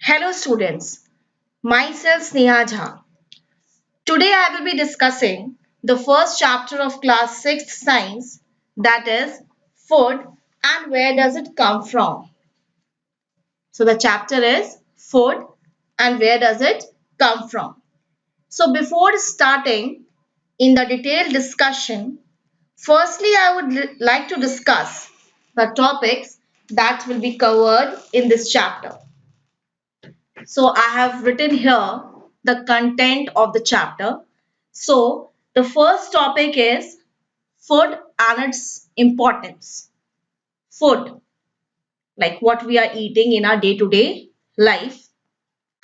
Hello students, myself Sneha Jha. Today I will be discussing the first chapter of class 6th science, that is food and where does it come from. So the chapter is food and where does it come from. So before starting in the detailed discussion, firstly I would like to discuss the topics that will be covered in this chapter. So I have written here the content of the chapter. So the first topic is food and its importance. Food, like what we are eating in our day-to-day life,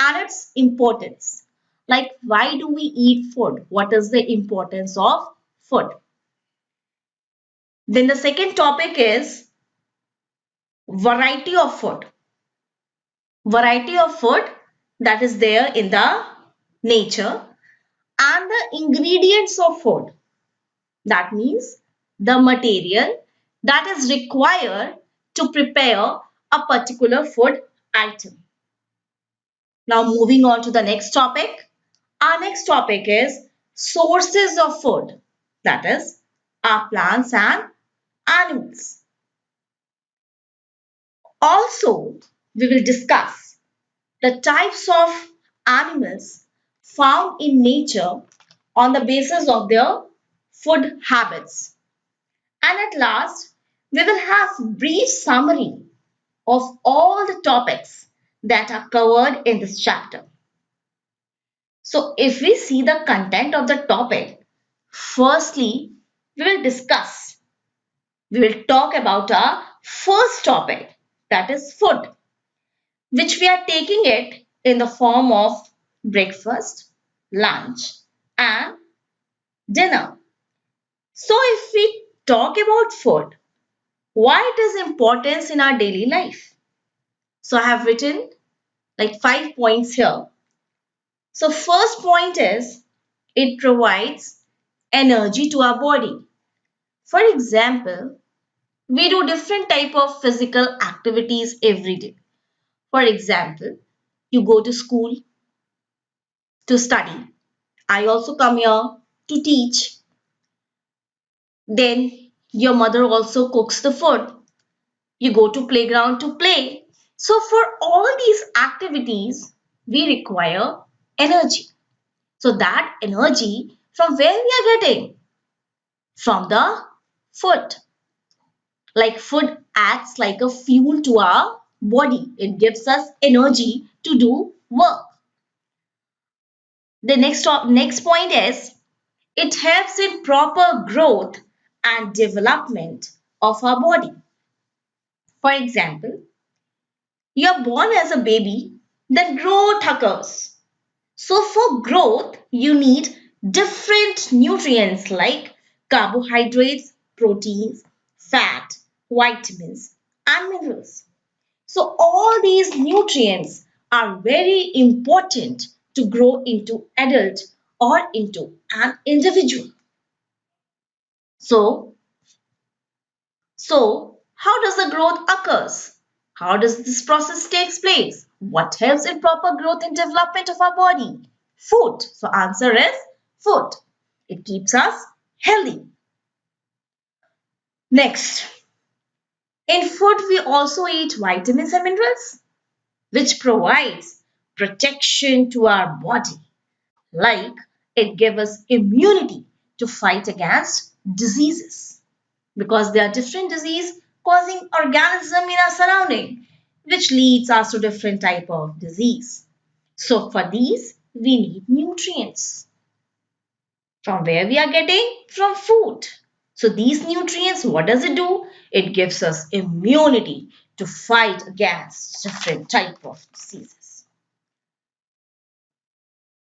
and its importance. Like why do we eat food? What is the importance of food? Then the second topic is variety of food. Variety of food that is there in the nature and the ingredients of food. That means the material that is required to prepare a particular food item. Now moving on to the next topic. Our next topic is sources of food. That is our plants and animals. Also, we will discuss the types of animals found in nature on the basis of their food habits. And at last, we will have brief summary of all the topics that are covered in this chapter. So if we see the content of the topic, firstly, we will talk about our first topic, that is food, which we are taking it in the form of breakfast, lunch, and dinner. So if we talk about food, why it is important in our daily life? So I have written like 5 points here. So first point is it provides energy to our body. For example, we do different type of physical activities every day. For example, you go to school to study. I also come here to teach. Then your mother also cooks the food. You go to playground to play. So for all these activities, we require energy. So that energy from where we are getting? From the food. Like food acts like a fuel to our body. It gives us energy to do work. The next point is it helps in proper growth and development of our body. For example, you're born as a baby, then growth occurs. So for growth, you need different nutrients like carbohydrates, proteins, fat, vitamins, and minerals. So all these nutrients are very important to grow into adult or into an individual. So, so how does the growth occurs? How does this process takes place? What helps in proper growth and development of our body? Food. So answer is food. It keeps us healthy. Next, in food we also eat vitamins and minerals which provides protection to our body. Like it gives us immunity to fight against diseases because there are different diseases causing organism in our surrounding which leads us to different type of disease. So for these we need nutrients. From where we are getting? From food. So these nutrients, what does it do? It gives us immunity to fight against different type of diseases.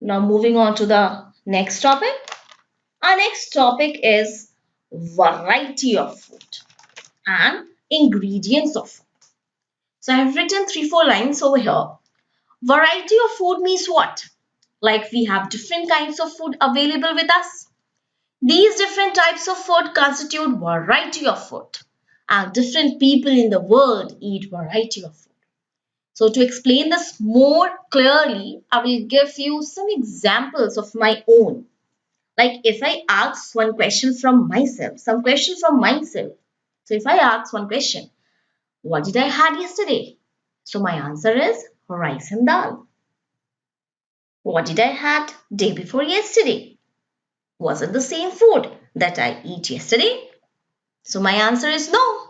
Now moving on to the next topic. Our next topic is variety of food and ingredients of food. So I have written 3-4 lines over here. Variety of food means what? Like we have different kinds of food available with us. These different types of food constitute variety of food and different people in the world eat variety of food. So to explain this more clearly, I will give you some examples of my own. Like if I ask one question from myself, some question from myself. So if I ask one question, what did I had yesterday? So my answer is rice and dal. What did I had day before yesterday? Was it the same food that I eat yesterday? So my answer is no.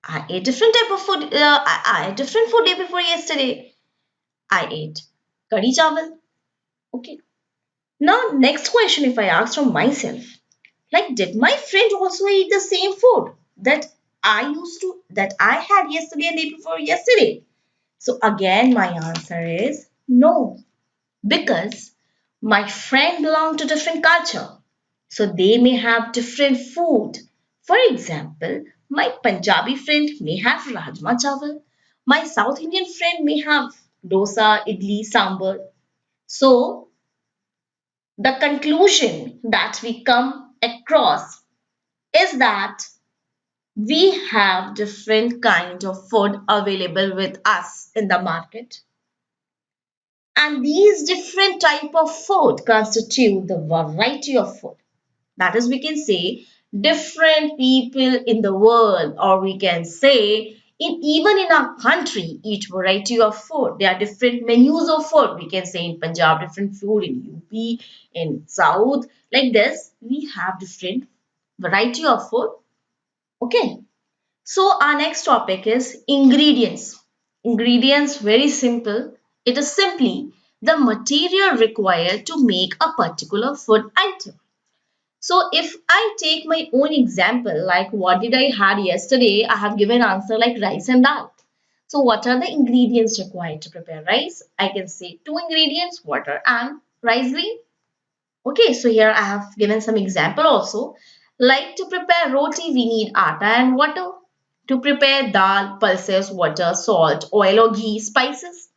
I ate different type of food. I ate different food day before yesterday. I ate curry chawal. Okay. Now next question, if I ask from myself, like did my friend also eat the same food that I had yesterday and day before yesterday? So again, my answer is no, because my friend belong to different culture. So they may have different food. For example, my Punjabi friend may have rajma chawal. My South Indian friend may have dosa, idli, sambar. So the conclusion that we come across is that we have different kind of food available with us in the market, and these different type of food constitute the variety of food. That is, we can say different people in the world, or we can say even in our country, each variety of food. There are different menus of food. We can say in Punjab, different food, in UP, in South, like this. We have different variety of food. Okay. So our next topic is ingredients. Ingredients, very simple. It is simply the material required to make a particular food item. So if I take my own example, like what did I had yesterday, I have given answer like rice and dal. So what are the ingredients required to prepare rice? I can say two ingredients, water and rice grain. Okay, so here I have given some example also. Like to prepare roti, we need atta and water. To prepare dal, pulses, water, salt, oil or ghee, spices.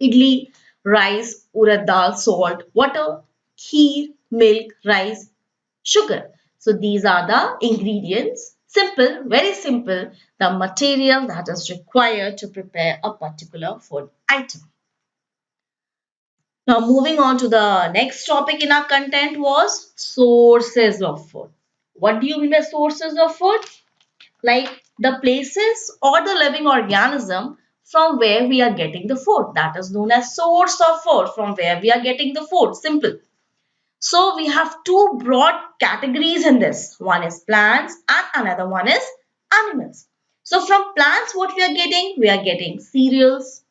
Idli, rice, urad dal, salt, water, kheer, milk, rice, sugar. So these are the ingredients. Simple, very simple, the material that is required to prepare a particular food item. Now moving on to the next topic in our content was sources of food. What do you mean by sources of food? Like the places or the living organism from where we are getting the food. That is known as source of food, from where we are getting the food. Simple. So we have two broad categories in this. One is plants and another one is animals. So from plants, what we are getting? We are getting cereals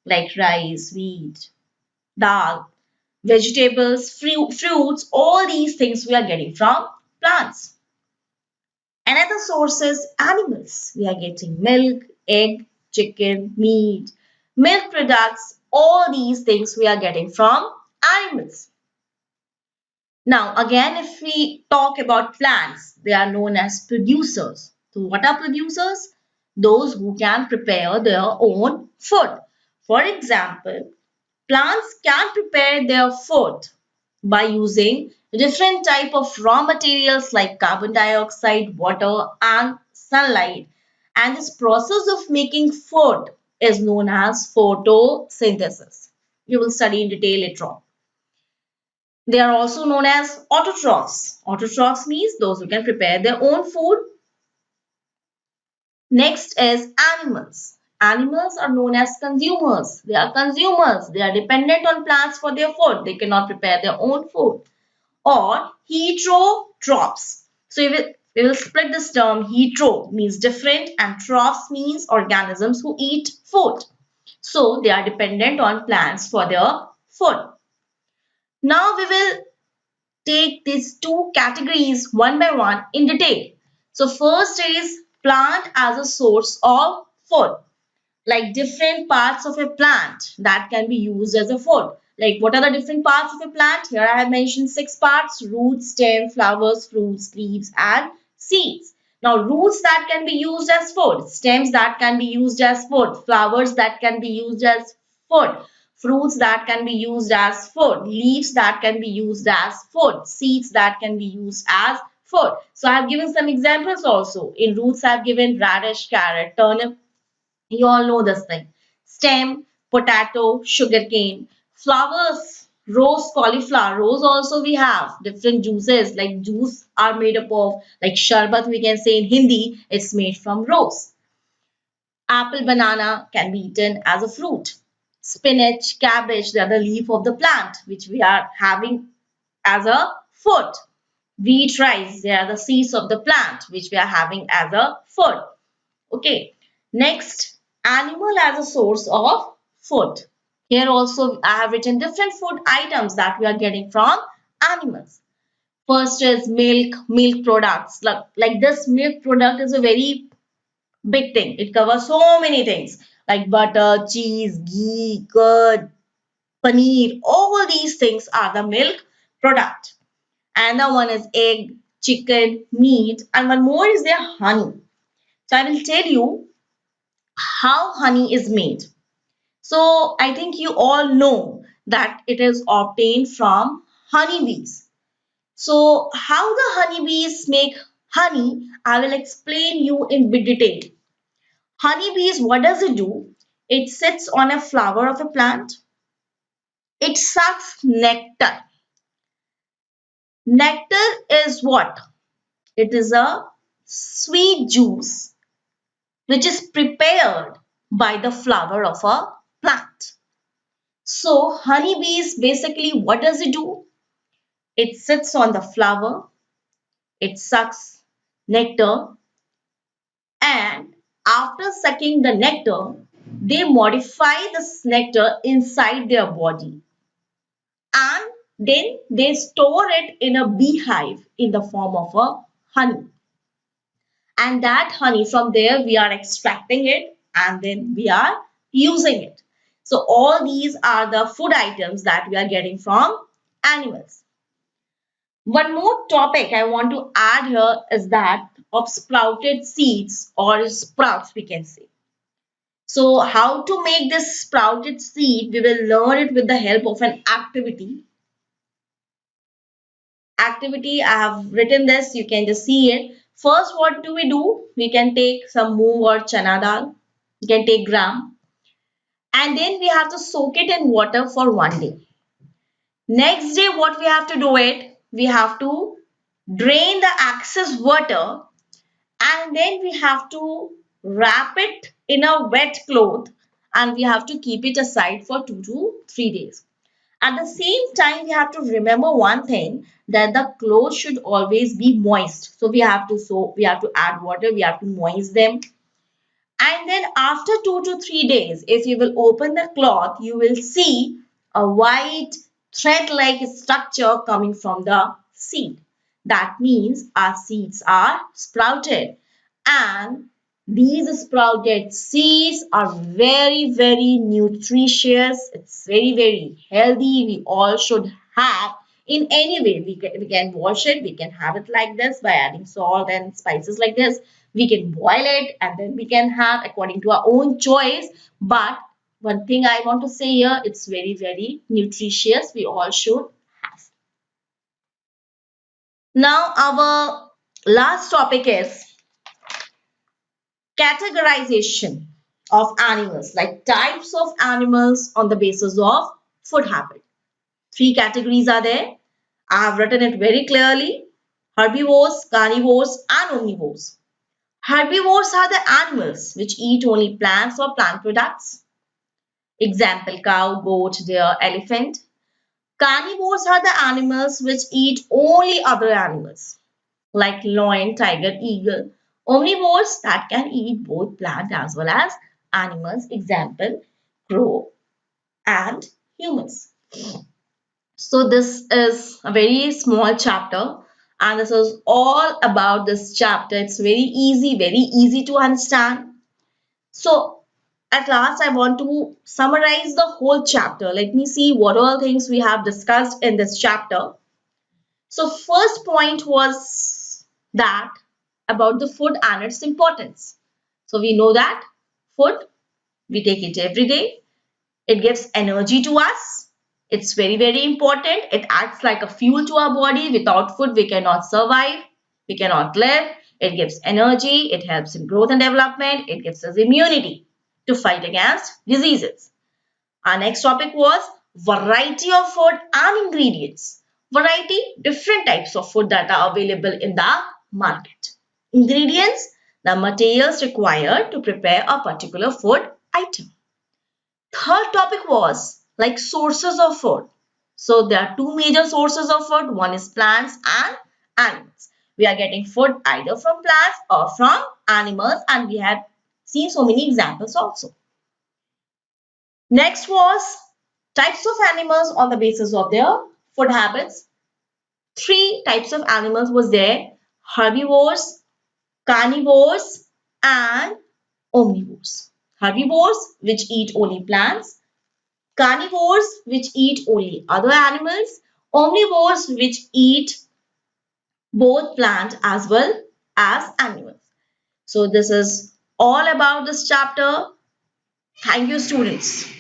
like rice, wheat, dal, vegetables, fruits, all these things we are getting from plants. Another source is animals. We are getting milk, egg, chicken, meat, milk products, all these things we are getting from animals. Now, again, if we talk about plants, they are known as producers. So, what are producers? Those who can prepare their own food. For example, plants can prepare their food by using different type of raw materials like carbon dioxide, water, and sunlight. And this process of making food is known as photosynthesis. You will study in detail later on. They are also known as autotrophs. Autotrophs means those who can prepare their own food. Next is animals. Animals are known as consumers. They are consumers. They are dependent on plants for their food. They cannot prepare their own food. Or heterotrophs. So we will split this term. Hetero means different and trophs means organisms who eat food. So they are dependent on plants for their food. Now we will take these two categories one by one in detail. So first is plant as a source of food, like different parts of a plant that can be used as a food. Like what are the different parts of a plant? Here I have mentioned six parts: roots, stem, flowers, fruits, leaves and seeds. Now roots that can be used as food, stems that can be used as food, flowers that can be used as food, fruits that can be used as food, leaves that can be used as food, seeds that can be used as food. So I have given some examples also. In roots I have given radish, carrot, turnip. You all know this thing. stem, potato, sugarcane. Flowers, rose, cauliflower. Rose also we have different juices, like juice are made up of, like sharbat we can say in Hindi, it's made from rose. Apple, banana can be eaten as a fruit. Spinach, cabbage, they are the leaf of the plant which we are having as a food. Wheat, rice, they are the seeds of the plant which we are having as a food. Okay. Next, animal as a source of food. Here also I have written different food items that we are getting from animals. First is milk, milk products. Like this milk product is a very big thing. It covers so many things like butter, cheese, ghee, curd, paneer. All these things are the milk product. Another one is egg, chicken, meat, and one more is their honey. So I will tell you how honey is made. So I think you all know that it is obtained from honeybees. So how the honeybees make honey, I will explain you in bit detail. Honeybees, what does it do? It sits on a flower of a plant. It sucks nectar. Nectar is what? It is a sweet juice which is prepared by the flower of a plant. So honeybees basically what does it do? It sits on the flower, it sucks nectar, and after sucking the nectar, they modify this nectar inside their body and then they store it in a beehive in the form of a honey. And that honey from there we are extracting it and then we are using it. So all these are the food items that we are getting from animals. One more topic I want to add here is that of sprouted seeds or sprouts we can say. So how to make this sprouted seed, we will learn it with the help of an activity. Activity, I have written this, you can just see it. First, what do? We can take some moong or chana dal. You can take gram. And then we have to soak it in water for 1 day. Next day, what we have to do it? We have to drain the excess water and then we have to wrap it in a wet cloth and we have to keep it aside for 2 to 3 days. At the same time, we have to remember one thing that the clothes should always be moist. So we have to add water, we have to moist them. And then after 2 to 3 days, if you will open the cloth, you will see a white thread-like structure coming from the seed. That means our seeds are sprouted. And these sprouted seeds are very, very nutritious. It's very, very healthy. We all should have in any way. We can wash it. We can have it like this by adding salt and spices like this. We can boil it and then we can have according to our own choice. But one thing I want to say here, it's very, very nutritious. We all should have. Now our last topic is categorization of animals, like types of animals on the basis of food habit. 3 categories are there. I have written it very clearly. Herbivores, carnivores and omnivores. Herbivores are the animals which eat only plants or plant products. Example, cow, goat, deer, elephant. Carnivores are the animals which eat only other animals like lion, tiger, eagle. Omnivores that can eat both plant as well as animals. Example, crow and humans. So this is a very small chapter and this is all about this chapter. It's very easy to understand. So at last I want to summarize the whole chapter. Let me see what all things we have discussed in this chapter. So first point was that about the food and its importance. So we know that food, we take it every day. It gives energy to us. It's very important. It acts like a fuel to our body. Without food, we cannot survive. We cannot live. It gives energy. It helps in growth and development. It gives us immunity to fight against diseases. Our next topic was variety of food and ingredients. Variety, different types of food that are available in the market. Ingredients, the materials required to prepare a particular food item. Third topic was like sources of food. So there are two major sources of food. One is plants and animals. We are getting food either from plants or from animals, and we have seen so many examples also. Next was types of animals on the basis of their food habits. Three types of animals was there: herbivores, carnivores, and omnivores. Herbivores, which eat only plants; carnivores, which eat only other animals; omnivores, which eat both plant as well as animals. So this is all about this chapter. Thank you, students.